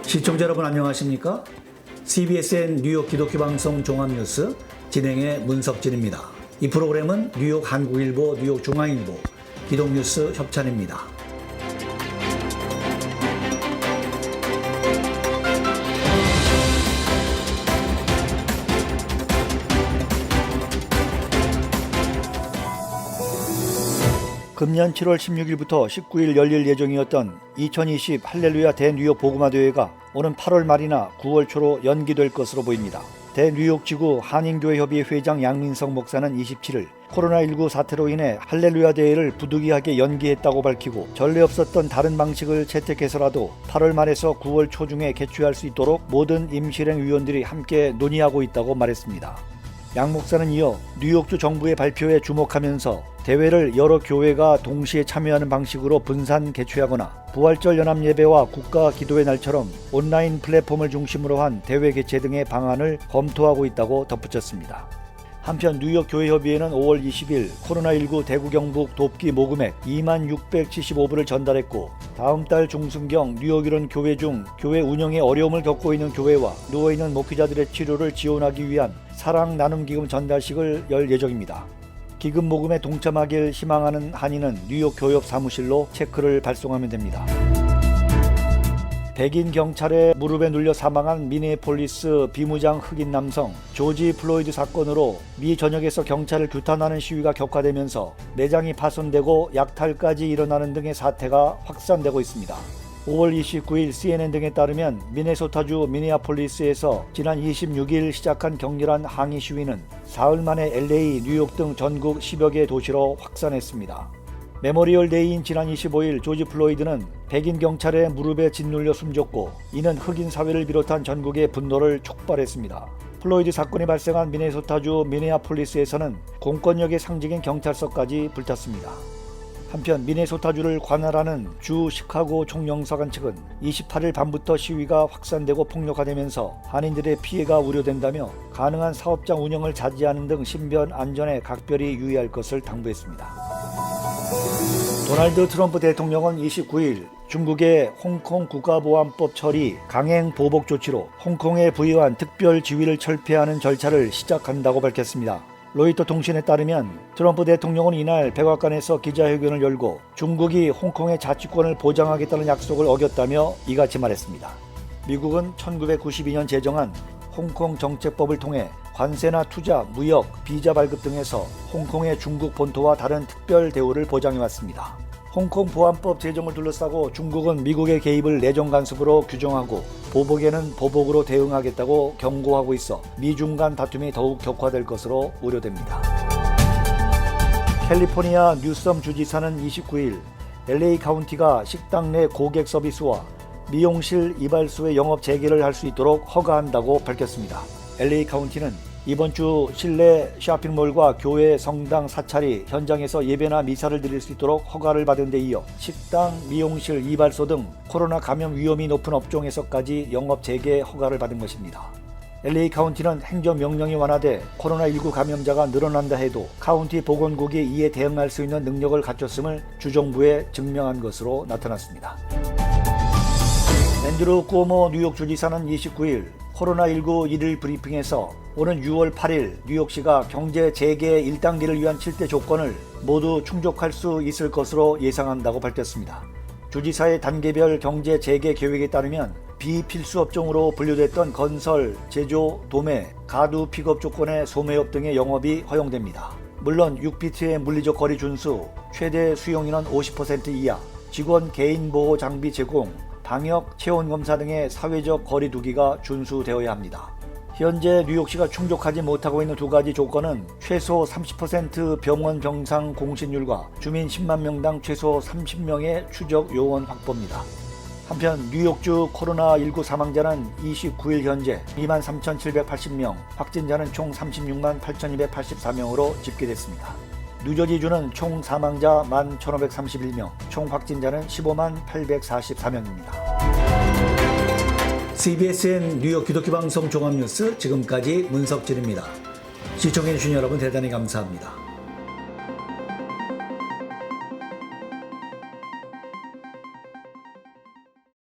시청자 여러분 안녕하십니까? CBSN 뉴욕 기독교 방송 종합뉴스 진행의 문석진입니다. 이 프로그램은 뉴욕 한국일보, 뉴욕 중앙일보, 기독뉴스 협찬입니다. 금년 7월 16일부터 19일 열릴 예정이었던 2020 할렐루야 대뉴욕 복음화 대회가 오는 8월 말이나 9월 초로 연기될 것으로 보입니다. 대뉴욕 지구 한인교회협의회 회장 양민석 목사는 27일 코로나19 사태로 인해 할렐루야 대회를 부득이하게 연기했다고 밝히고 전례 없었던 다른 방식을 채택해서라도 8월 말에서 9월 초 중에 개최할 수 있도록 모든 임실행 위원들이 함께 논의하고 있다고 말했습니다. 양 목사는 이어 뉴욕주 정부의 발표에 주목하면서 대회를 여러 교회가 동시에 참여하는 방식으로 분산 개최하거나 부활절 연합 예배와 국가 기도의 날처럼 온라인 플랫폼을 중심으로 한 대회 개최 등의 방안을 검토하고 있다고 덧붙였습니다. 한편 뉴욕 교회협의회는 5월 20일 코로나19 대구 경북 돕기 모금액 2675불을 전달했고 다음 달 중순경 뉴욕 이런 교회 중 교회 운영에 어려움을 겪고 있는 교회와 누워있는 목회자들의 치료를 지원하기 위한 사랑 나눔 기금 전달식을 열 예정입니다. 기금 모금에 동참하길 희망하는 한인은 뉴욕 교회협 사무실로 체크를 발송하면 됩니다. 백인 경찰의 무릎에 눌려 사망한 미네폴리스 비무장 흑인 남성 조지 플로이드 사건으로 미 전역에서 경찰을 규탄하는 시위가 격화되면서 매장이 파손되고 약탈까지 일어나는 등의 사태가 확산되고 있습니다. 5월 29일 CNN 등에 따르면 미네소타주 미니아폴리스에서 지난 26일 시작한 격렬한 항의 시위는 사흘 만에 LA, 뉴욕 등 전국 10여 개 도시로 확산했습니다. 메모리얼 데이인 지난 25일 조지 플로이드는 백인 경찰의 무릎에 짓눌려 숨졌고 이는 흑인 사회를 비롯한 전국의 분노를 촉발했습니다. 플로이드 사건이 발생한 미네소타주 미니아폴리스에서는 공권력의 상징인 경찰서까지 불탔습니다. 한편 미네소타주를 관할하는 주 시카고 총영사관 측은 28일 밤부터 시위가 확산되고 폭력화되면서 한인들의 피해가 우려된다며 가능한 사업장 운영을 자제하는 등 신변 안전에 각별히 유의할 것을 당부했습니다. 도널드 트럼프 대통령은 29일 중국의 홍콩 국가보안법 처리 강행 보복 조치로 홍콩에 부여한 특별 지위를 철폐하는 절차를 시작한다고 밝혔습니다. 로이터 통신에 따르면 트럼프 대통령은 이날 백악관에서 기자회견을 열고 중국이 홍콩의 자치권을 보장하겠다는 약속을 어겼다며 이같이 말했습니다. 미국은 1992년 제정한 홍콩 정책법을 통해 관세나 투자, 무역, 비자 발급 등에서 홍콩의 중국 본토와 다른 특별 대우를 보장해왔습니다. 홍콩 보안법 제정을 둘러싸고 중국은 미국의 개입을 내정 간섭으로 규정하고 보복에는 보복으로 대응하겠다고 경고하고 있어 미중 간 다툼이 더욱 격화될 것으로 우려됩니다. 캘리포니아 뉴섬 주지사는 29일 LA 카운티가 식당 내 고객 서비스와 미용실 이발소의 영업 재개를 할 수 있도록 허가한다고 밝혔습니다. LA 카운티는 이번 주 실내 쇼핑몰과 교회, 성당, 사찰이 현장에서 예배나 미사를 드릴 수 있도록 허가를 받은 데 이어 식당, 미용실, 이발소 등 코로나 감염 위험이 높은 업종에서까지 영업 재개 허가를 받은 것입니다. LA 카운티는 행정명령이 완화돼 코로나19 감염자가 늘어난다 해도 카운티 보건국이 이에 대응할 수 있는 능력을 갖췄음을 주정부에 증명한 것으로 나타났습니다. 앤드루 쿠오모 뉴욕 주지사는 29일 코로나19 1일 브리핑에서 오는 6월 8일 뉴욕시가 경제 재개 1단계를 위한 7대 조건을 모두 충족할 수 있을 것으로 예상한다고 밝혔습니다. 주지사의 단계별 경제 재개 계획에 따르면 비필수 업종으로 분류됐던 건설, 제조, 도매, 가두 픽업 조건의 소매업 등의 영업이 허용됩니다. 물론 6피트의 물리적 거리 준수, 최대 수용인원 50% 이하, 직원 개인보호 장비 제공, 방역, 체온검사 등의 사회적 거리 두기가 준수되어야 합니다. 현재 뉴욕시가 충족하지 못하고 있는 두 가지 조건은 최소 30% 병원 병상 공신률과 주민 10만 명당 최소 30명의 추적 요원 확보입니다. 한편 뉴욕주 코로나19 사망자는 29일 현재 23,780명, 확진자는 총 36만 8,284명으로 집계됐습니다. 뉴저지주는 총 사망자 11,531명, 총 확진자는 15만 844명입니다. CBSN 뉴욕 기독교 방송 종합뉴스 지금까지 문석진입니다. 시청해주신 여러분 대단히 감사합니다.